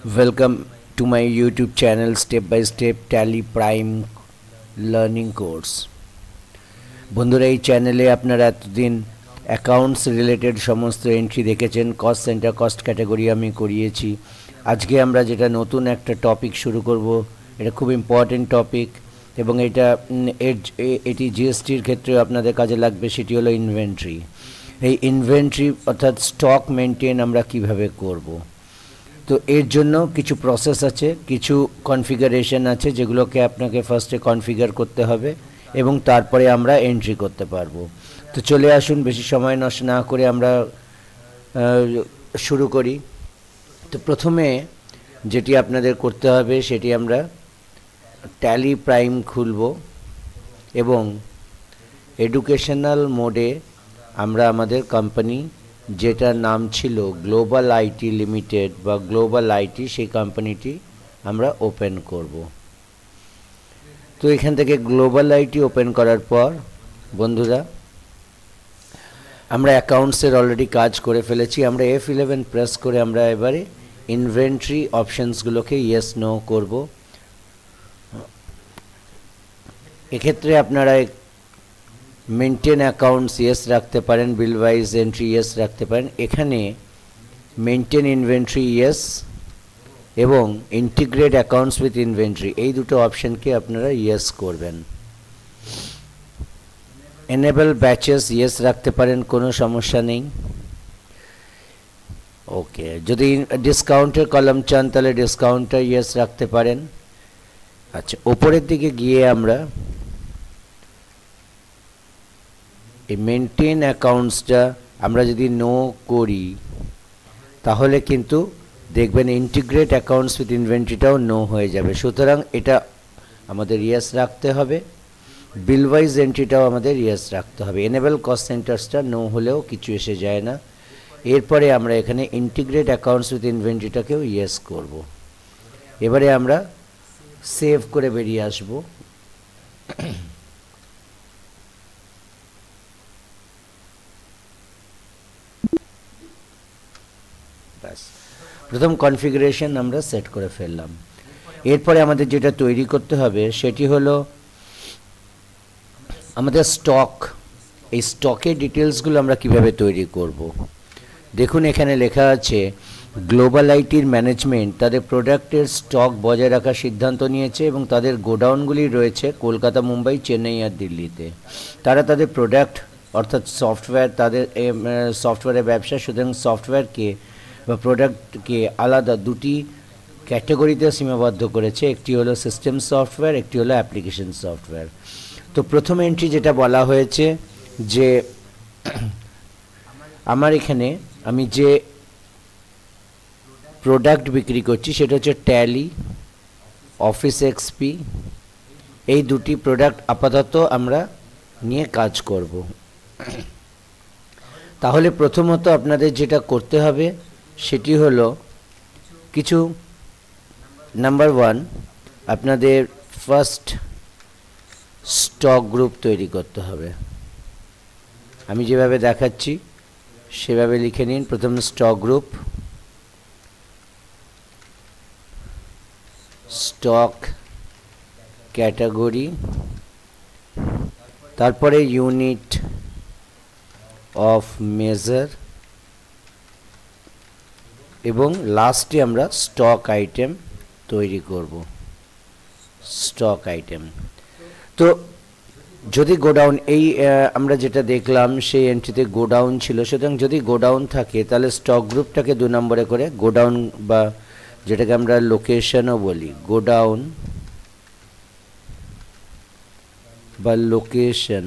Welcome to my YouTube channel Step by Step Tally Prime Learning Course. বন্ধুরা এই চ্যানেলে আপনারা এতদিন অ্যাকাউন্টস রিলেটেড সমস্ত এন্ট্রি দেখেছেন, কস্ট সেন্টার কস্ট ক্যাটাগরি আমি করিয়েছি। আজকে আমরা যেটা নতুন একটা টপিক শুরু করব, এটা খুব ইম্পর্টেন্ট টপিক এবং এটি জিএসটির ক্ষেত্রে আপনাদের কাজে লাগবে। সেটি হলো ইনভেন্টরি। এই ইনভেন্টরি অর্থাৎ স্টক মেনটেন আমরা কিভাবে করব। তো এর জন্য কিছু প্রসেস আছে, কিছু কনফিগারেশন আছে যেগুলোকে আপনাকে ফার্স্টে কনফিগার করতে হবে এবং তারপরে আমরা এন্ট্রি করতে পারবো। তো চলে আসুন, বেশি সময় নষ্ট না করে আমরা শুরু করি। তো প্রথমে যেটি আপনাদের করতে হবে সেটি আমরা ট্যালি প্রাইম খুলব এবং এডুকেশনাল মোডে আমরা আমাদের কোম্পানি যেটার নাম ছিল গ্লোবাল আইটি লিমিটেড বা গ্লোবাল আইটি, সেই কোম্পানিটি আমরা ওপেন করব। তো এখান থেকে গ্লোবাল আইটি ওপেন করার পর বন্ধুরা আমরা অ্যাকাউন্টসের অলরেডি কাজ করে ফেলেছি। আমরা F11 প্রেস করে আমরা এবারে ইনভেন্টরি অপশানসগুলোকে ইয়েস নো করব। এক্ষেত্রে আপনারা মেনটেন অ্যাকাউন্টস ইয়েস রাখতে পারেন, বিল ওয়াইজ এন্ট্রি ইয়েস রাখতে পারেন। এখানে মেনটেন ইনভেন্টরি ইয়েস এবং ইন্টিগ্রেট অ্যাকাউন্টস উইথ ইনভেন্টরি, এই দুটো অপশানকে আপনারা ইয়েস করবেন। এনেবল ব্যাচেস ইয়েস রাখতে পারেন, কোনো সমস্যা নেই। ওকে, যদি ডিসকাউন্টের কলাম চান তাহলে ডিসকাউন্টটা ইয়েস রাখতে পারেন। আচ্ছা, ওপরের দিকে গিয়ে আমরা এই মেনটেন অ্যাকাউন্টসটা আমরা যদি নো করি তাহলে কিন্তু দেখবেন ইন্টিগ্রেট অ্যাকাউন্টস উইথ ইনভেন্টরিটাও নো হয়ে যাবে। সুতরাং এটা আমাদের ইয়েস রাখতে হবে। বিল ওয়াইজ এন্ট্রিটাও আমাদের ইয়েস রাখতে হবে। এনেবল কস্ট সেন্টার্সটা নো হলেও কিছু এসে যায় না। এরপরে আমরা এখানে ইন্টিগ্রেট অ্যাকাউন্টস উইথ ইনভেন্টরিটাকেও ইয়েস করব। এবারে আমরা সেভ করে বেরিয়ে আসব। প্রথম কনফিগারেশন আমরা সেট করে ফেললাম। এরপরে আমাদের যেটা তৈরি করতে হবে সেটি হলো আমাদের স্টক। এই স্টকের ডিটেলসগুলো আমরা কিভাবে তৈরি করব। দেখুন এখানে লেখা আছে গ্লোবাল আইটির ম্যানেজমেন্ট তাদের প্রোডাক্টের স্টক বজায় রাখার সিদ্ধান্ত নিয়েছে এবং তাদের গোডাউনগুলি রয়েছে কলকাতা, মুম্বাই, চেন্নাই আর দিল্লিতে। তারা তাদের প্রোডাক্ট অর্থাৎ সফটওয়্যার, তাদের সফটওয়্যারের ব্যবসা, সুতরাং সফটওয়্যারকে বা প্রোডাক্টকে আলাদা দুটি ক্যাটাগরিতে সীমাবদ্ধ করেছে। একটি হলো সিস্টেম সফটওয়্যার, একটি হলো অ্যাপ্লিকেশন সফটওয়্যার। তো প্রথম এন্ট্রি যেটা বলা হয়েছে যে আমার এখানে আমি যে প্রোডাক্ট বিক্রি করছি সেটা হচ্ছে ট্যালি, অফিস এক্সপি, এই দুটি প্রোডাক্ট আপাতত আমরা নিয়ে কাজ করব। তাহলে প্রথমত আপনাদের যেটা করতে হবে সেটি হলো কিছু নাম্বার 1 আপনাদের ফার্স্ট স্টক গ্রুপ তৈরি করতে হবে। আমি যেভাবে দেখাচ্ছি সেভাবে লিখে নিন। প্রথম স্টক গ্রুপ, স্টক ক্যাটাগরি, তারপরে ইউনিট অফ মেজার এবং লাস্টে আমরা স্টক আইটেম তৈরি করব। Stock item. তো যদি গোডাউন, এই আমরা যেটা দেখলাম সেই এন্ট্রিতে গোডাউন ছিল, সুতরাং যদি গোডাউন থাকে তাহলে স্টক গ্রুপটাকে 2 নম্বরে করে গোডাউন বা যেটাকে আমরা লোকেশনও বলি, গোডাউন বা লোকেশন,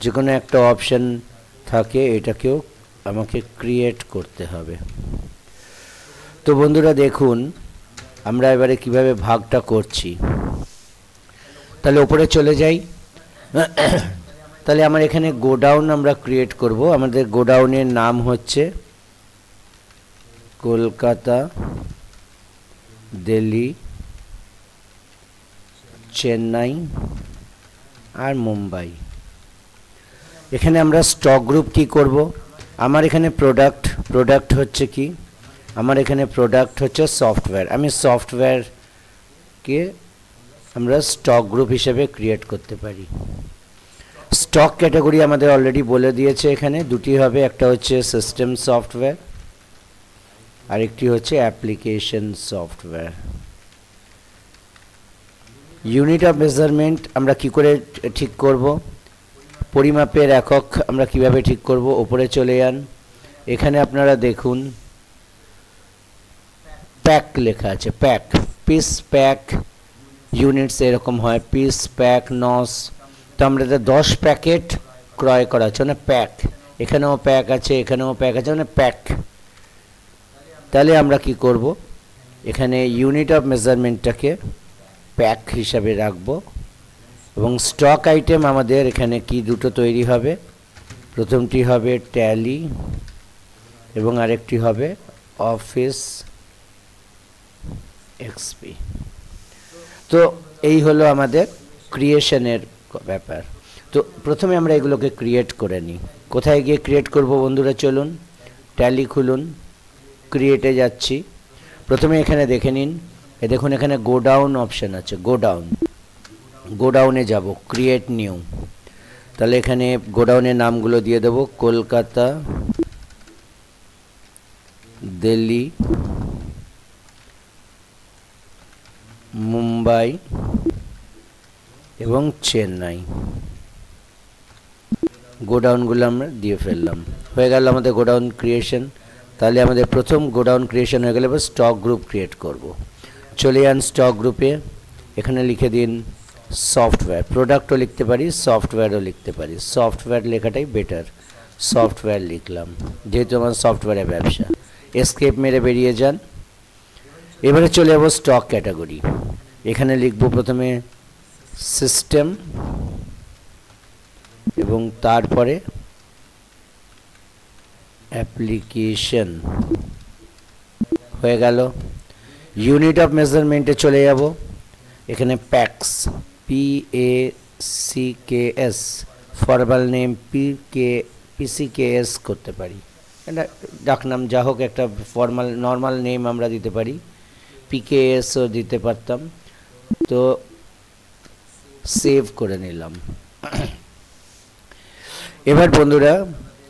যে কোনো একটা অপশান থাকে, এটাকেও আমাকে ক্রিয়েট করতে হবে। তো বন্ধুরা দেখুন আমরা এবারে কিভাবে ভাগটা করছি। তাহলে উপরে চলে যাই। তাহলে আমার এখানে গোডাউন আমরা ক্রিয়েট করব। আমাদের গোডাউনের নাম হচ্ছে কলকাতা, দিল্লি, চেন্নাই আর মুম্বাই। এখানে আমরা স্টক গ্রুপ কি করব, আমার এখানে প্রোডাক্ট হচ্ছে কি আমার এখানে প্রোডাক্ট হচ্ছে সফটওয়্যার, আমি সফটওয়্যারকে আমরা স্টক গ্রুপ হিসেবে ক্রিয়েট করতে পারি। স্টক ক্যাটাগরি আমাদের অলরেডি বলে দিয়েছে, এখানে দুটি হবে, একটা হচ্ছে সিস্টেম সফটওয়্যার, আরেকটি হচ্ছে application software. Unit of measurement আমরা কি করে ঠিক করব, পরিমাপের একক আমরা কিভাবে ঠিক করব, উপরে চলে যান, এখানে আপনারা দেখুন প্যাক লেখা আছে, প্যাক, পিস, প্যাক, ইউনিটস এরকম হয়, পিস, প্যাক, নস। তো আমরা 10 প্যাকেট ক্রয় করা হচ্ছে মানে প্যাক, এখানেও প্যাক আছে, এখানেও প্যাক আছে মানে প্যাক। তাহলে আমরা কি করব, এখানে ইউনিট অফ মেজারমেন্টটাকে প্যাক হিসাবে রাখব এবং স্টক আইটেম আমাদের এখানে কি দুটো তৈরি হবে, প্রথমটি হবে ট্যালি এবং আরেকটি হবে অফিস এক্সপি। তো এই হলো আমাদের ক্রিয়েশনের ব্যাপার। তো প্রথমে আমরা এগুলোকে ক্রিয়েট করে নিই। কোথায় গিয়ে ক্রিয়েট করব বন্ধুরা, চলুন ট্যালি খুলুন, ক্রিয়েটে যাচ্ছি। প্রথমে এখানে দেখে নিন, দেখুন এখানে গোডাউন অপশান আছে, গোডাউনে যাব, ক্রিয়েট নিউ। তাহলে এখানে গোডাউনের নামগুলো দিয়ে দেব, কলকাতা, দিল্লি, মুম্বাই এবং চেন্নাই। গোডাউনগুলো আমরা দিয়ে ফেললাম, হয়ে গেল আমাদের গোডাউন ক্রিয়েশন। তাহলে আমাদের প্রথম গোডাউন ক্রিয়েশন হয়ে গেলে এবার স্টক গ্রুপ ক্রিয়েট করব। চলে যান স্টক গ্রুপে, এখানে লিখে দিন সফটওয়্যার, প্রোডাক্টও লিখতে পারি, সফটওয়্যারও লিখতে পারি, সফটওয়্যার লেখাটাই বেটার, সফটওয়্যার লিখলাম যেহেতু আমার সফটওয়্যারের ব্যবসা। এসকেপ মেরে বেরিয়ে যান। এবারে চলে যাব স্টক ক্যাটাগরি, এখানে লিখব প্রথমে সিস্টেম এবং তারপরে অ্যাপ্লিকেশন, হয়ে গেল। ইউনিট অফ মেজারমেন্টে চলে যাব, এখানে packs, PACKS, formal name PCKS করতে পারি, এটা ডাকনাম যা হোক একটা ফর্মাল নর্মাল নেম আমরা দিতে পারি, PKSও দিতে পারতাম। তো সেভ করে নিলাম। এবার বন্ধুরা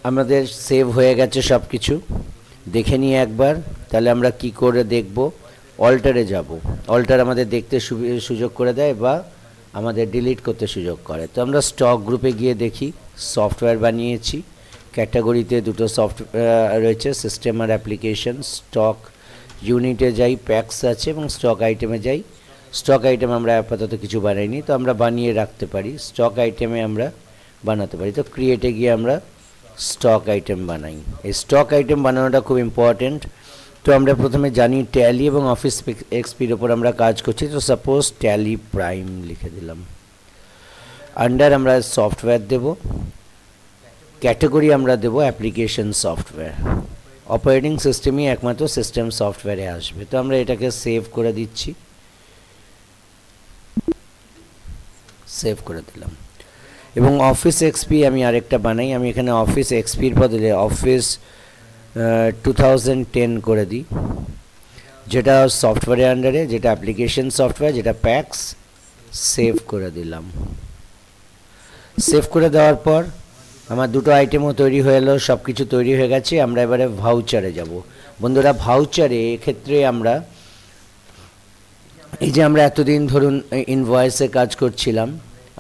আমাদের সেভ হয়ে গেছে সব কিছু, দেখে নিয়ে একবার। তাহলে আমরা কি করে দেখব, অল্টারে যাব, অল্টার আমাদের দেখতে সুযোগ করে দেয় বা আমাদের ডিলিট করতে সুযোগ করে। তো আমরা স্টক গ্রুপে গিয়ে দেখি, সফটওয়্যার বানিয়েছি, ক্যাটাগরিতে দুটো সফটওয়্যার রয়েছে, সিস্টেম আর অ্যাপ্লিকেশন। স্টক ইউনিটে যাই, প্যাক্স আছে, এবং স্টক আইটেমে যাই। স্টক আইটেম আমরা আপাতত কিছু বানাইনি, তো আমরা বানিয়ে রাখতে পারি, স্টক আইটেমে আমরা বানাতে পারি। তো ক্রিয়েটে গিয়ে আমরা স্টক আইটেম বানাই, এই স্টক আইটেম বানানোটা খুব ইম্পর্টেন্ট। তো আমরা প্রথমে জানি ট্যালি এবং অফিস এক্সপির ওপর আমরা কাজ করছি, তো সাপোজ ট্যালি প্রাইম লিখে দিলাম। আন্ডার আমরা সফটওয়্যার দেব, ক্যাটাগরি আমরা দেব অ্যাপ্লিকেশন সফটওয়্যার, অপারেটিং সিস্টেমই একমাত্র সিস্টেম সফটওয়্যারে আসবে। তো আমরা এটাকে সেভ করে দিচ্ছি, সেভ করে দিলাম। এবং অফিস এক্সপি আমি আরেকটা বানাই, আমি এখানে অফিস এক্সপির বদলে অফিস 2010 করে দিই, যেটা সফটওয়্যারের আন্ডারে, যেটা অ্যাপ্লিকেশন সফটওয়্যার, যেটা প্যাক্স। সেভ করে দিলাম। সেভ করে দেওয়ার পর আমার দুটো আইটেমও তৈরি হয়ে এলো, সব কিছু তৈরি হয়ে গেছে। আমরা এবারে ভাউচারে যাব। বন্ধুরা ভাউচারে এক্ষেত্রে আমরা এই যে আমরা এতদিন ধরুন ইনভয়েসে কাজ করছিলাম,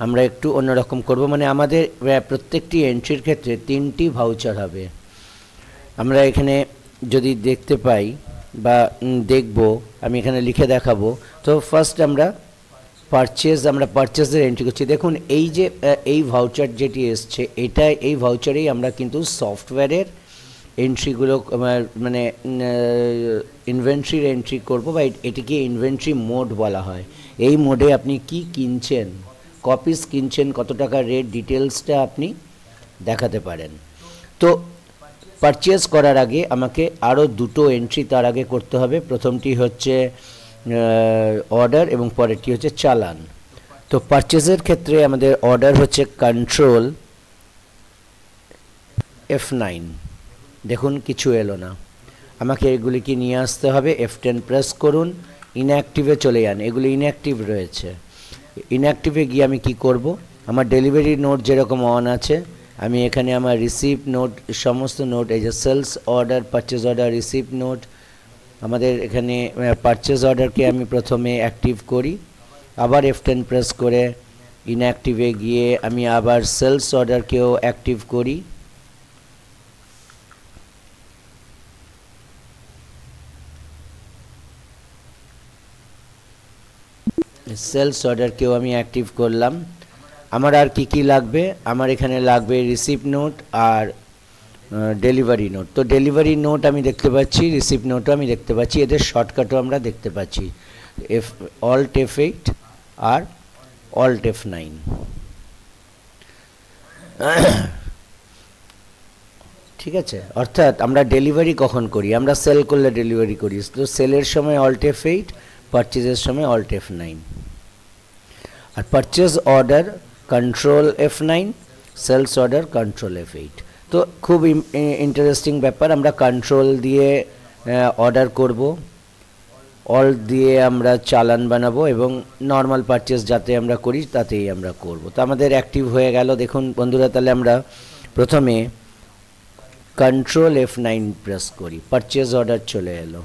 আমরা একটু অন্যরকম করব, মানে আমাদের প্রত্যেকটি এন্ট্রির ক্ষেত্রে 3টি ভাউচার হবে। আমরা এখানে যদি দেখতে পাই বা দেখব, আমি এখানে লিখে দেখাবো। তো ফার্স্ট আমরা পারচেজের এন্ট্রি করছি। দেখুন এই যে এই ভাউচার যেটি এসছে, এটা এই ভাউচারেই আমরা কিন্তু সফটওয়্যারের এন্ট্রিগুলো মানে ইনভেন্টরির এন্ট্রি করব, বা এটিকে ইনভেন্টরি মোড বলা হয়। এই মোডে আপনি কি কিনছেন, কপিস কিনছেন, কত টাকা রেট, ডিটেলসটা আপনি দেখাতে পারেন। তো পারচেজ করার আগে আমাকে আরও দুটো এন্ট্রি তার আগে করতে হবে। প্রথমটি হচ্ছে অর্ডার এবং পরেরটি হচ্ছে চালান। তো পারচেজের ক্ষেত্রে আমাদের অর্ডার হচ্ছে কন্ট্রোল F9, দেখুন কিছু এলো না। আমাকে এগুলিকে নিয়ে আসতে হবে, F10 প্রেস করুন, ইনঅ্যাক্টিভে চলে যান, এগুলি ইনঅ্যাক্টিভ রয়েছে। ইনঅ্যাক্টিভে গিয়ে আমি কি করব, আমার ডেলিভারি নোট যেরকম অন আছে, আমি এখানে আমার রিসিভ নোট, সমস্ত নোট, এই যে sales order, purchase order, receive note, আমাদের এখানে পারচেজ অর্ডারকে আমি প্রথমে অ্যাক্টিভ করি, আবার F10 প্রেস করে ইনঅ্যাক্টিভে গিয়ে আমি আবার সেলস অর্ডারকেও অ্যাক্টিভ করি। সেলস অর্ডারকেও আমি অ্যাক্টিভ করলাম। আমার আর কি লাগবে, আমার এখানে লাগবে রিসিভ নোট আর ডেলিভারি নোট। তো ডেলিভারি নোট আমি দেখতে পাচ্ছি, রিসিভ নোটও আমি দেখতে পাচ্ছি, এদের শর্টকাটও আমরা দেখতে পাচ্ছি, Alt F8 আর Alt F9। ঠিক আছে, অর্থাৎ আমরা ডেলিভারি কখন করি, আমরা সেল করলে ডেলিভারি করি, তো সেলের সময় Alt F8, পারচেজের সময় Alt F9। আর purchase order control F9, sales order control F8। তো খুব ইন্টারেস্টিং ব্যাপার, আমরা কন্ট্রোল দিয়ে অর্ডার করব, অল্ট দিয়ে আমরা চালান বানাবো, এবং নর্মাল পারচেজ যাতে আমরা করি তাতেই আমরা করব। তো আমাদের অ্যাক্টিভ হয়ে গেল দেখুন বন্ধুরা। তাহলে আমরা প্রথমে কন্ট্রোল F9 প্রেস করি, পারচেজ অর্ডার চলে এলো।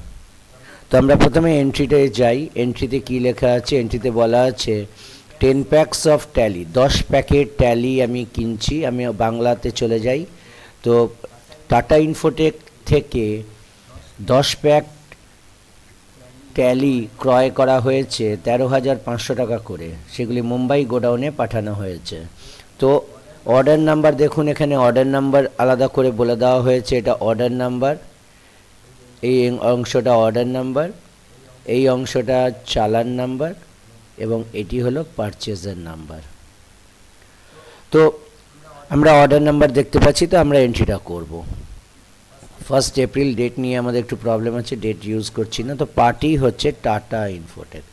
তো আমরা প্রথমে এন্ট্রিতে যাই, এন্ট্রিতে কি লেখা আছে, এন্ট্রিতে বলা আছে 10 packs of tally, 10 packet tally আমি কিনছি। আমি বাংলাতে চলে যাই, তো টাটা ইনফোটেক থেকে 10 প্যাক ট্যালি ক্রয় করা হয়েছে 13,500 টাকা করে, সেগুলি মুম্বাই গোডাউনে পাঠানো হয়েছে। তো অর্ডার নাম্বার দেখুন, এখানে অর্ডার নাম্বার আলাদা করে বলে দেওয়া হয়েছে, এটা অর্ডার নাম্বার, এই অংশটা অর্ডার নাম্বার, এই অংশটা চালান নাম্বার, এবং এটি হলো পারচেজের নাম্বার। তো আমরা অর্ডার নাম্বার দেখতে পাচ্ছি, তো আমরা এন্ট্রিটা করব। 1 এপ্রিল ডেট নিয়ে আমাদের একটু প্রবলেম আছে, ডেট ইউজ করছি না। তো পার্টি হচ্ছে টাটা ইনফোটেক,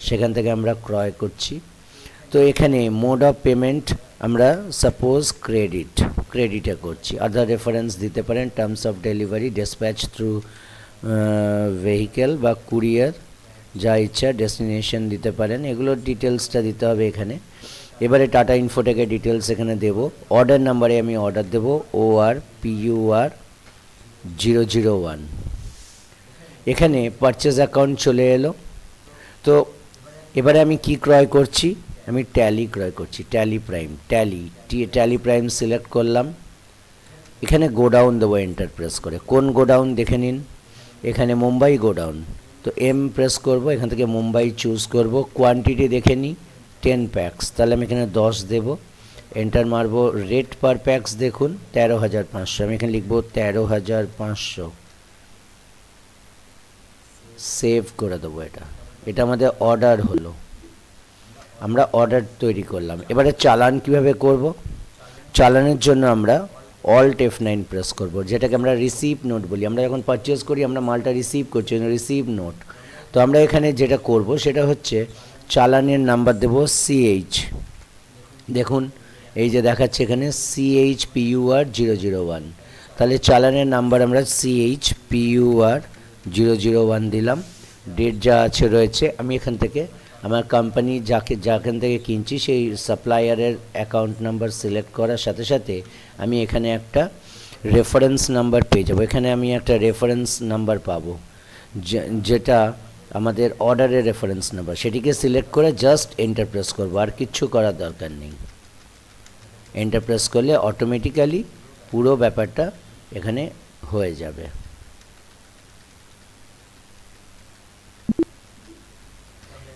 সেখান থেকে আমরা ক্রয় করছি। তো এখানে মোড অফ পেমেন্ট আমরা সাপোজ ক্রেডিটে করছি, আদার রেফারেন্স দিতে পারেন, terms of delivery, dispatch through vehicle বা কুরিয়ার, যা ইচ্ছা, ডেস্টিনেশন দিতে পারেন, এগুলোর ডিটেলসটা দিতে হবে এখানে। এবারে টাটা ইনফোটেকের ডিটেলস এখানে দেব। অর্ডার নাম্বারে আমি অর্ডার দেব ORPUR 001। এখানে পারচেজ অ্যাকাউন্ট চলে এলো। তো এবারে আমি কি ক্রয় করছি, আমি ট্যালি ক্রয় করছি, tally prime, tally prime select করলাম। এখানে গোডাউন দেবো এন্টার প্রেস করে, কোন গোডাউন দেখে নিন, এখানে মুম্বাই গোডাউন। তো M প্রেস করব, এখান থেকে মুম্বাই চুজ করব, কোয়ান্টিটি দেখে নিই 10 প্যাকস, তাহলে আমি এখানে 10 দেব, এন্টার মারব। রেট পার প্যাকস দেখুন 13,500, আমি এখানে লিখব 13,500, সেভ করে দেবো। এটা আমাদের অর্ডার হলো, আমরা অর্ডার তৈরি করলাম। এবারে চালান কিভাবে করব, চালানের জন্য আমরা Alt F9 প্রেস করব, যেটাকে আমরা রিসিভ নোট বলি। আমরা যখন পারচেজ করি আমরা মালটা রিসিভ করছি, রিসিভ নোট। তো আমরা এখানে যেটা করব সেটা হচ্ছে চালানের নাম্বার দেব CH, দেখুন এই যে দেখাচ্ছে এখানে CHPUR 001, তাহলে চালানের নাম্বার আমরা CHPUR 001 দিলাম। ডেট যা আছে রয়েছে, আমি এখান থেকে আমার কোম্পানি যাখান থেকে কিনছি সেই সাপ্লায়ারের অ্যাকাউন্ট নাম্বার সিলেক্ট করার সাথে সাথে আমি এখানে একটা রেফারেন্স নাম্বার পেয়ে যাব। এখানে আমি একটা রেফারেন্স নাম্বার পাবো, যেটা আমাদের অর্ডারের রেফারেন্স নাম্বার, সেটিকে সিলেক্ট করে জাস্ট এন্টার প্রেস করবো, আর কিচ্ছু করার দরকার নেই। এন্টার প্রেস করলে অটোমেটিক্যালি পুরো ব্যাপারটা এখানে হয়ে যাবে।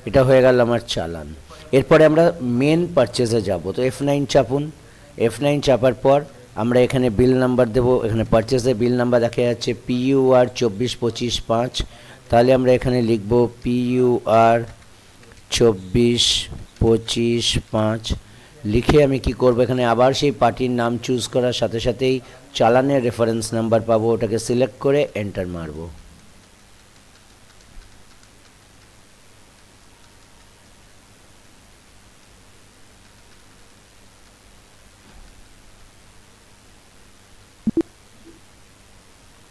এটা হয়ে গেল আমার চালান। এরপরে আমরা মেন পারচেজে যাব। তো F9 চাপুন, F9 চাপার পর আমরা এখানে বিল নাম্বার দেব। এখানে পারচেজের বিল নাম্বার দেখা যাচ্ছে PUR 2425-5, তাহলে আমরা এখানে লিখব PUR 2425-5। লিখে আমি কি করব, এখানে আবার সেই পার্টির নাম চুজ করার সাথে সাথেই চালানের রেফারেন্স নাম্বার পাবো, ওটাকে সিলেক্ট করে এন্টার মারব।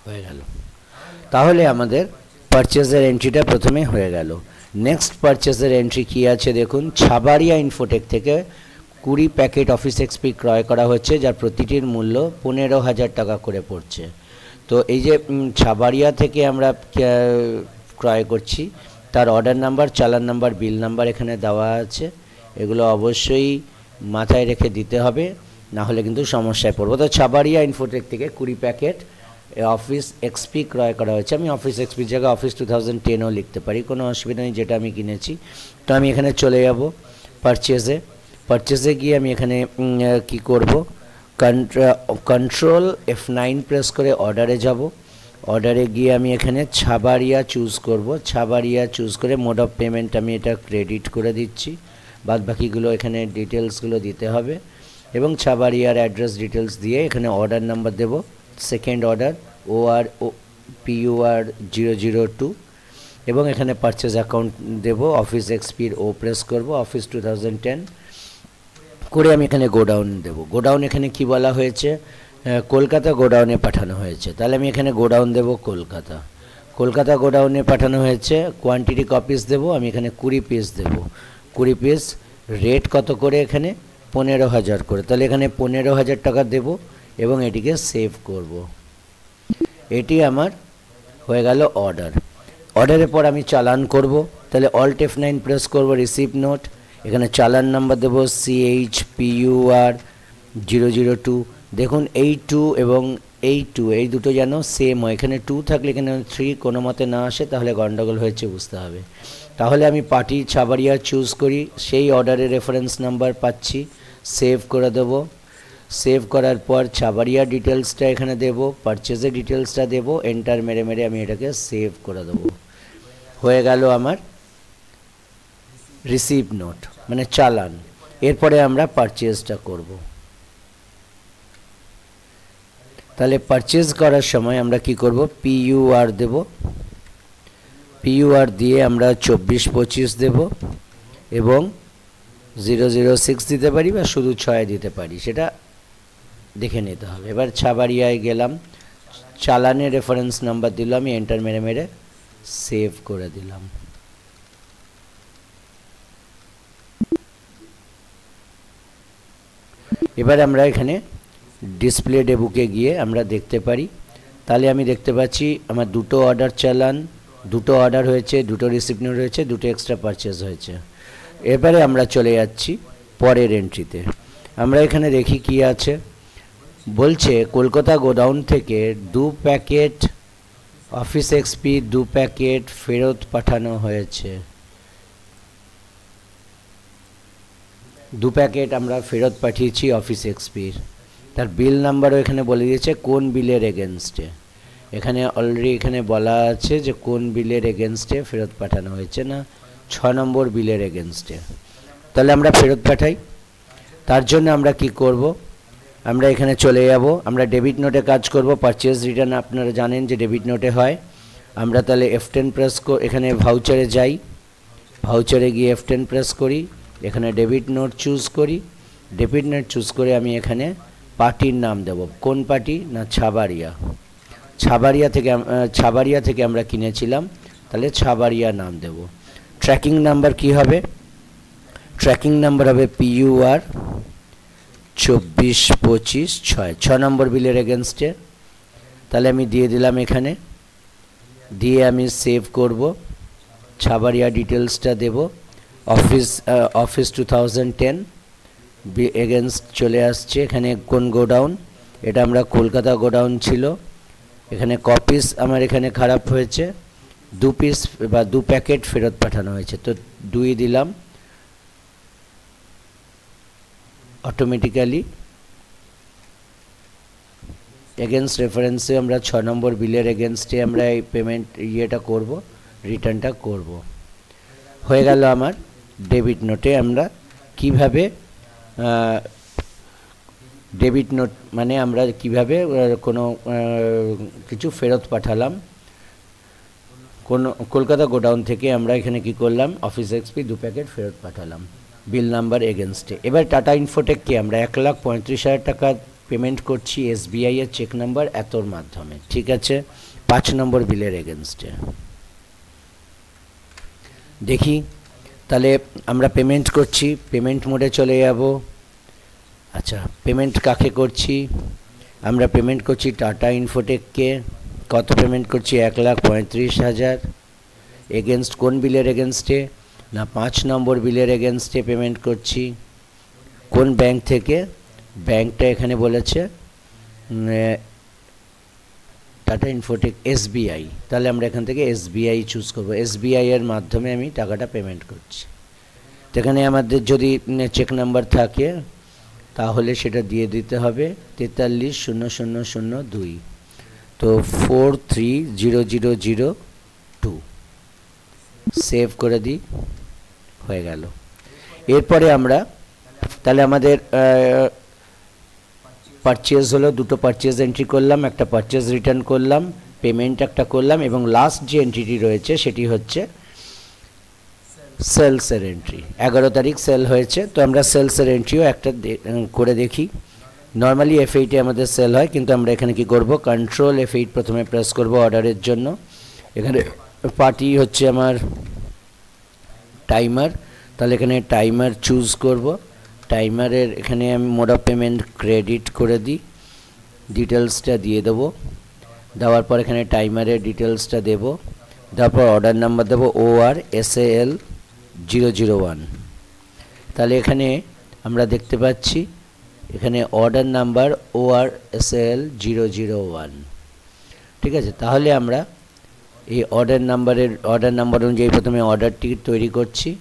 হয়ে গেল। তাহলে আমাদের পারচেজের এন্ট্রিটা প্রথমে হয়ে গেল। নেক্সট পারচেজের এন্ট্রি কী আছে দেখুন, ছাবাড়িয়া ইনফোটেক থেকে 20 প্যাকেট অফিস এক্সপি ক্রয় করা হচ্ছে, যার প্রতিটির মূল্য 15,000 টাকা করে পড়ছে। তো এই যে ছাবাড়িয়া থেকে আমরা ক্রয় করছি, তার অর্ডার নাম্বার, চালান নাম্বার, বিল নাম্বার এখানে দেওয়া আছে। এগুলো অবশ্যই মাথায় রেখে দিতে হবে, না হলে কিন্তু সমস্যায় পড়বো। তো ছাবাড়িয়া ইনফোটেক থেকে 20 প্যাকেট অফিস এক্সপি ক্রয় করা হয়েছে। আমি অফিস এক্সপির জায়গায় অফিস 2010ও লিখতে পারি, কোনো অসুবিধা নেই, যেটা আমি কিনেছি। তো আমি এখানে চলে যাব পারচেজে গিয়ে আমি এখানে কি করব, কন্ট্রোল F9 প্রেস করে অর্ডারে যাব। অর্ডারে গিয়ে আমি এখানে ছাবাড়িয়া চুজ করব। ছাবাড়িয়া চুজ করে মোড অফ পেমেন্ট আমি এটা ক্রেডিট করে দিচ্ছি। বাদ বাকিগুলো এখানে ডিটেলসগুলো দিতে হবে এবং ছাবাড়িয়ার অ্যাড্রেস ডিটেলস দিয়ে এখানে অর্ডার নাম্বার দেব, সেকেন্ড অর্ডার PUR 002 এবং এখানে পারচেজ অ্যাকাউন্ট দেব, অফিস এক্সপির প্রেস করব, অফিস 2010 করে আমি এখানে গোডাউন দেব। গোডাউন এখানে কি বলা হয়েছে, কলকাতা গোডাউনে পাঠানো হয়েছে, তাহলে আমি এখানে গোডাউন দেব কলকাতা গোডাউনে পাঠানো হয়েছে। কোয়ান্টিটি কপিস দেব, আমি এখানে 20 পিস দেব, 20 পিস। রেট কত করে এখানে 15,000 করে, তাহলে এখানে 15,000 টাকা দেব এবং এটিকে সেভ করব। এটি আমার হয়ে গেল অর্ডার। অর্ডারের পর আমি চালান করব, তাহলে অল্ট F9 প্রেস করব, রিসিভ নোট, এখানে চালান নাম্বার দেব CHPUR 002। দেখুন এই 2 এবং এই 2 এই দুটো যেন সেম হয়, এখানে 2 থাকলে এখানে 3 কোনো মতে না আসে, তাহলে গন্ডগোল হয়েছে বুঝতে হবে। তাহলে আমি পার্টি ছাবাড়িয়া চুজ করি, সেই অর্ডারের রেফারেন্স নাম্বার পাচ্ছি, সেভ করে দেব। সেভ করার পর ছাবাড়িয়া ডিটেলসটা এখানে দেব, পারচেজের ডিটেলসটা দেব, এন্টার মেরে মেরে আমি এটাকে সেভ করে দেব। হয়ে গেল আমার রিসিভ নোট মানে চালান। এরপরে আমরা পারচেজটা করব। তাহলে পারচেজ করার সময় আমরা কি করব, PUR দেব, PUR দিয়ে আমরা 24-25 দেব এবং 006 দিতে পারি বা শুধু 6 দিতে পারি, সেটা দেখে নিতে হবে। এবার ছাবাড়িয়ায় গেলাম, চালানের রেফারেন্স নাম্বার দিলাম, আমি এন্টার মেরে মেরে সেভ করে দিলাম। এবার আমরা এখানে ডিসপ্লে ডেবুকে গিয়ে আমরা দেখতে পারি, তাহলে আমি দেখতে পাচ্ছি আমার দুটো অর্ডার চালান, দুটো অর্ডার হয়েছে, দুটো রিসিপ্ট নোট হয়েছে, দুটো এক্সট্রা পারচেজ হয়েছে। এবারে আমরা চলে যাচ্ছি পরের এন্ট্রিতে। আমরা এখানে দেখি কি আছে, বলছে কলকাতা গোডাউন থেকে 2 প্যাকেট অফিস এক্সপি 2 প্যাকেট ফেরত পাঠানো হয়েছে। 2 প্যাকেট আমরা ফেরত পাঠিয়েছি অফিস এক্সপির। তার বিল নাম্বারও এখানে বলে দিয়েছে কোন বিলের এগেনস্টে। এখানে অলরেডি এখানে বলা আছে যে কোন বিলের এগেনস্টে ফেরত পাঠানো হয়েছে, না 6 নম্বর বিলের এগেনস্টে। তাহলে আমরা ফেরত পাঠাই। তার জন্য আমরা কি করব, আমরা এখানে চলে যাব, আমরা ডেবিট নোটে কাজ করব। পারচেজ রিটার্ন আপনারা জানেন যে ডেবিট নোটে হয়। আমরা তাহলে F10 প্রেস এখানে ভাউচারে যাই, ভাউচারে গিয়ে F10 প্রেস করি, এখানে ডেবিট নোট চুজ করি। ডেবিট নোট চুজ করে আমি এখানে পার্টির নাম দেব, কোন পার্টি, না ছাবাড়িয়া থেকে আমরা কিনেছিলাম, তাহলে ছাবাড়িয়া নাম দেব। ট্র্যাকিং নাম্বার কি হবে, ট্র্যাকিং নাম্বার হবে PUR 24-25-6, 6 নম্বর বিলের এগেনস্টে। তাহলে আমি দিয়ে দিলাম, এখানে দিয়ে আমি সেভ করব। ছাবাড়িয়া ডিটেলসটা দেব, অফিস 2010 এগেনস্ট চলে আসছে। এখানে কোন গোডাউন, এটা আমরা কলকাতা গোডাউন ছিল। এখানে কপিস আমার এখানে খারাপ হয়েছে, 2 পিস বা 2 প্যাকেট ফেরত পাঠানো হয়েছে, তো 2 দিলাম। অটোমেটিক্যালি এগেনস্ট রেফারেন্সে আমরা 6 নম্বর বিলের এগেনস্টে আমরা এই পেমেন্ট ইয়েটা করব, রিটার্নটা করব। হয়ে গেল আমার ডেবিট নোটে। আমরা কিভাবে ডেবিট নোট মানে আমরা কিভাবে কোনো কিছু ফেরত পাঠালাম, কোন কলকাতা গোডাউন থেকে আমরা এখানে কি করলাম, অফিস এক্সপি 2 প্যাকেট ফেরত পাঠালাম বিল নাম্বার এগেনস্টে। এবার টাটা ইনফোটেককে আমরা 1,35,000 টাকা পেমেন্ট করছি SBI এর চেক নাম্বার এতর মাধ্যমে, ঠিক আছে। 5 নম্বর বিলের এগেনস্টে। দেখি তাহলে আমরা পেমেন্ট করছি, পেমেন্ট মোডে চলে যাব। আচ্ছা, পেমেন্ট কাকে করছি? আমরা পেমেন্ট করছি টাটা ইনফোটেককে। কত পেমেন্ট করছি? 1,35,000। এগেনস্ট কোন বিলের এগেনস্টে? না 5 নম্বর বিলের এগেনস্টে পেমেন্ট করছি। কোন ব্যাংক থেকে? ব্যাংকটা এখানে বলেছে টাটা ইনফোটেক এসবিআই। তাহলে আমরা এখান থেকে এসবিআই চুজ করব। এসবিআই এর মাধ্যমে আমি টাকাটা পেমেন্ট করছি। তো এখানে আমাদের যদি চেক নাম্বার থাকে তাহলে সেটা দিয়ে দিতে হবে 43,000,002। তো 43,000,002 সেভ করে দিই, হয়ে গেল। এরপরে আমরা তাহলে আমাদের পারচেজ হলো, দুটো পারচেজ এন্ট্রি করলাম, একটা পারচেজ রিটার্ন করলাম, পেমেন্ট একটা করলাম, এবং লাস্ট যে এন্ট্রিটি রয়েছে সেটি হচ্ছে সেলসের এন্ট্রি। 11 তারিখ সেল হয়েছে, তো আমরা সেলসের এন্ট্রিও একটা করে দেখি। নর্মালি F8 আমাদের সেল হয়, কিন্তু আমরা এখানে কি করব? কন্ট্রোল F8 প্রথমে প্রেস করব অর্ডারের জন্য। এখানে পার্টি হচ্ছে আমার টাইমার, তাহলে এখানে টাইমার চুজ করব। টাইমারের এখানে আমি মোড অফ পেমেন্ট ক্রেডিট করে দিই, ডিটেলসটা দিয়ে দেবো। দেওয়ার পর এখানে টাইমারের ডিটেলসটা দেব, তারপর অর্ডার নাম্বার দেবো ORSAL001। তাহলে এখানে আমরা দেখতে পাচ্ছি এখানে অর্ডার নাম্বার ORSAL001। ঠিক আছে, তাহলে আমরা এই অর্ডার নাম্বার অনুযায়ী প্রথমে অর্ডারটি তৈরি করছি।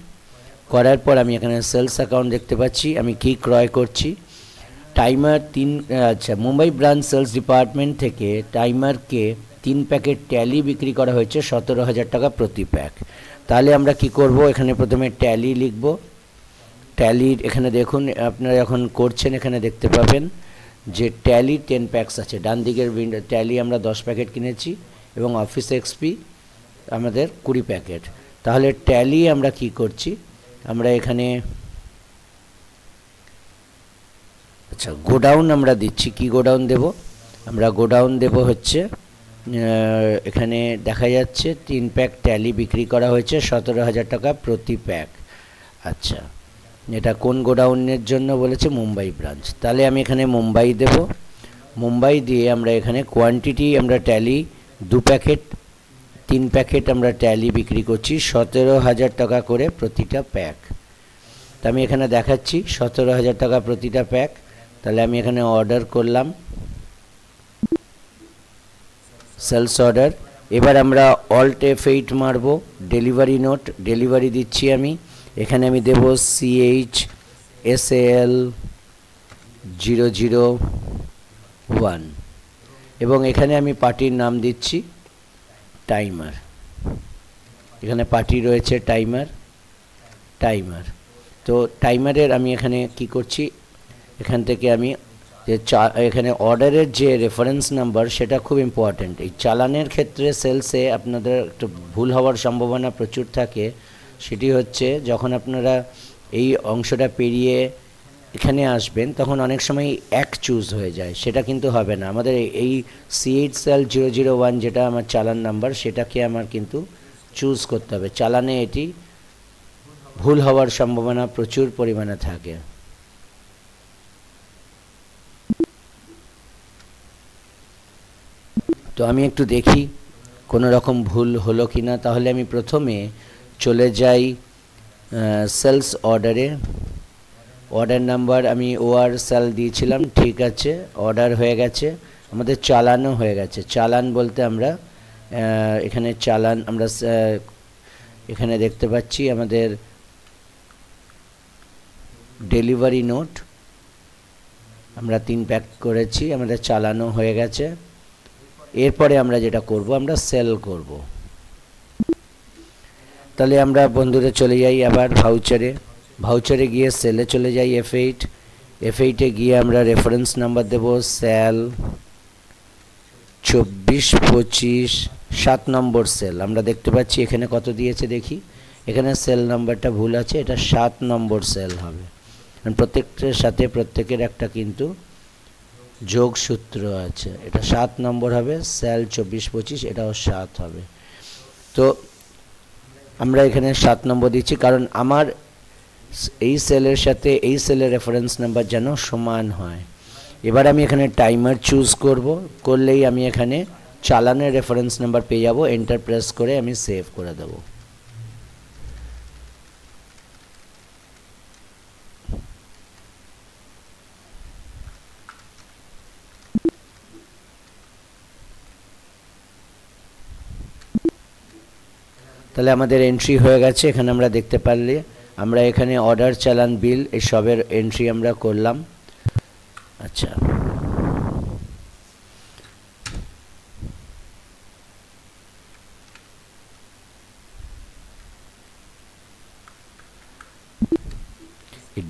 করার পর আমি এখানে সেলস অ্যাকাউন্ট দেখতে পাচ্ছি, আমি কি ক্রয় করছি। টাইমার 3, আচ্ছা, মুম্বাই ব্রাঞ্চ সেলস ডিপার্টমেন্ট থেকে টাইমারকে 3 প্যাকেট ট্যালি বিক্রি করা হয়েছে 17,000 টাকা প্রতি প্যাক। তাহলে আমরা কি করব? এখানে প্রথমে ট্যালি লিখব। ট্যালির এখানে দেখুন, আপনারা যখন করছেন এখানে দেখতে পাবেন যে ট্যালি 10 প্যাকস আছে। ডান দিকের ট্যালি আমরা 10 প্যাকেট কিনেছি এবং অফিস এক্সপি আমাদের 20 প্যাকেট। তাহলে ট্যালি আমরা কি করছি? আমরা এখানে আচ্ছা গোডাউন আমরা দিচ্ছি। কি গোডাউন দেব? আমরা গোডাউন দেব হচ্ছে এখানে দেখা যাচ্ছে 3 প্যাক ট্যালি বিক্রি করা হয়েছে 17,000 টাকা প্রতি প্যাক। আচ্ছা, এটা কোন গোডাউনের জন্য বলেছে? মুম্বাই ব্রাঞ্চ। তাহলে আমি এখানে মুম্বাই দেব। মুম্বাই দিয়ে আমরা এখানে কোয়ান্টিটি আমরা ট্যালি 2 প্যাকেট 3 প্যাকেট আমরা ট্যালি বিক্রি করছি 17,000 টাকা করে প্রতিটা প্যাক। তো আমি এখানে দেখাচ্ছি 17,000 টাকা প্রতিটা প্যাক। তাহলে আমি এখানে অর্ডার করলাম, সেলস অর্ডার। এবার আমরা অল্ট F8 মারব, ডেলিভারি নোট, ডেলিভারি দিচ্ছি আমি। এখানে আমি দেব CHSL001 এবং এখানে আমি পার্টির নাম দিচ্ছি টাইমার। এখানে পার্টি রয়েছে টাইমার। তো টাইমারের আমি এখানে কি করছি? এখান থেকে আমি যে এখানে অর্ডারের যে রেফারেন্স নাম্বার সেটা খুব ইম্পর্ট্যান্ট। এই চালানের ক্ষেত্রে সেলসে আপনাদের একটু ভুল হওয়ার সম্ভাবনা প্রচুর থাকে। সেটি হচ্ছে যখন আপনারা এই অংশটা পেরিয়ে এখানে আসবেন তখন অনেক সময় 1 চুজ হয়ে যায়, সেটা কিন্তু হবে না। আমাদের এই CHSL001 যেটা আমার চালান নাম্বার সেটাকে আমার কিন্তু চুজ করতে হবে। চালানে এটি ভুল হওয়ার সম্ভাবনা প্রচুর পরিমাণে থাকে। তো আমি একটু দেখি কোনো রকম ভুল হলো কি না। তাহলে আমি প্রথমে চলে যাই সেলস অর্ডারে। অর্ডার নাম্বার আমি ORSAL দিয়েছিলাম, ঠিক আছে, অর্ডার হয়ে গেছে, আমাদের চালানও হয়ে গেছে। চালান বলতে আমরা এখানে চালান আমরা এখানে দেখতে পাচ্ছি আমাদের ডেলিভারি নোট আমরা 3 প্যাক করেছি, আমাদের চালানো হয়ে গেছে। এরপরে আমরা যেটা করব, আমরা সেল করব। তাহলে আমরা বন্ধুরা চলে যাই আবার ভাউচারে গিয়ে সেলে চলে যাই F8 গিয়ে আমরা রেফারেন্স নাম্বার দেব সেল 2425 7 নম্বর সেল। আমরা দেখতে পাচ্ছি এখানে কত দিয়েছে দেখি, এখানে সেল নাম্বারটা ভুল আছে, এটা 7 নম্বর সেল হবে। প্রত্যেকটার সাথে প্রত্যেকের একটা কিন্তু যোগসূত্র আছে, এটা 7 নম্বর হবে, সেল 24-25 এটাও 7 হবে। তো আমরা এখানে 7 নম্বর দিচ্ছি, কারণ আমার এই সেলের সাথে এই সেলের রেফারেন্স নাম্বার যেন সমান হয়। এবার আমি এখানে টাইমার চুজ করলেই আমি এখানে চালানের রেফারেন্স নাম্বার পেয়ে যাব। এন্টার প্রেস করে আমি সেভ করে দেব। তাহলে আমাদের এন্ট্রি হয়ে গেছে। এখানে আমরা দেখতে পারলে আমরা এখানে অর্ডার, চালান, বিল এই সবের এন্ট্রি আমরা করলাম। আচ্ছা,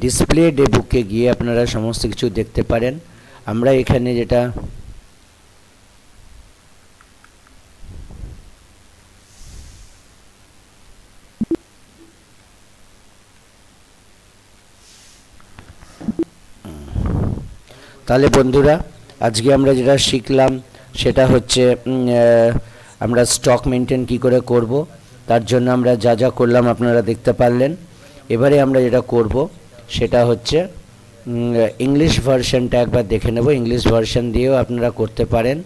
ডিসপ্লে ডে বুকে গিয়ে আপনারা সমস্ত কিছু দেখতে পারেন। আমরা এখানে যেটা তাহলে বন্ধুরা আজকে আমরা যেটা শিখলাম সেটা হচ্ছে আমরা স্টক মেনটেন কি করে করব, তার জন্য আমরা যা যা করলাম আপনারা দেখতে পারলেন। এবারে আমরা যেটা করব সেটা হচ্ছে ইংলিশ ভার্সনটা একবার দেখে নেব। ইংলিশ ভার্সন দিয়েও আপনারা করতে পারেন,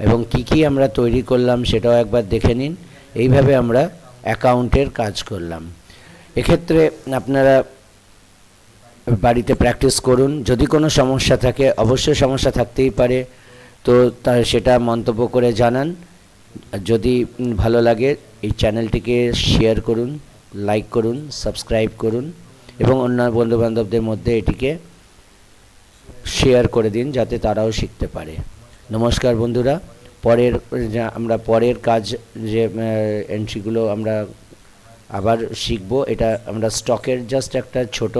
এবং কি কি আমরা তৈরি করলাম সেটাও একবার দেখে নিন। এইভাবে আমরা অ্যাকাউন্টের কাজ করলাম। এক্ষেত্রে আপনারা বাড়িতে প্র্যাকটিস করুন। যদি কোনো সমস্যা থাকে, অবশ্যই সমস্যা থাকতেই পারে, তো সেটা মন্তব্য করে জানান। যদি ভালো লাগে এই চ্যানেলটিকে শেয়ার করুন, লাইক করুন, সাবস্ক্রাইব করুন, এবং অন্য বন্ধুবান্ধবদের মধ্যে এটিকে শেয়ার করে দিন যাতে তারাও শিখতে পারে। নমস্কার বন্ধুরা, আমরা পরের কাজ যে এন্ট্রিগুলো আমরা আবার শিখব। এটা আমরা স্টকের জাস্ট একটা ছোট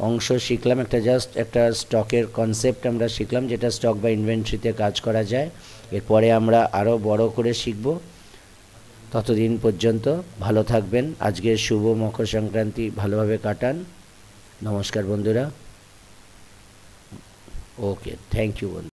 অংশ শিখলাম, একটা স্টকের কনসেপ্ট আমরা শিখলাম, যেটা স্টক বা ইনভেন্টরিতে কাজ করা যায়। এরপরে আমরা আরও বড় করে শিখব। ততদিন পর্যন্ত ভালো থাকবেন। আজকে শুভ মকর সংক্রান্তি ভালোভাবে কাটান। নমস্কার বন্ধুরা। ওকে, থ্যাংক ইউ বন্ধু।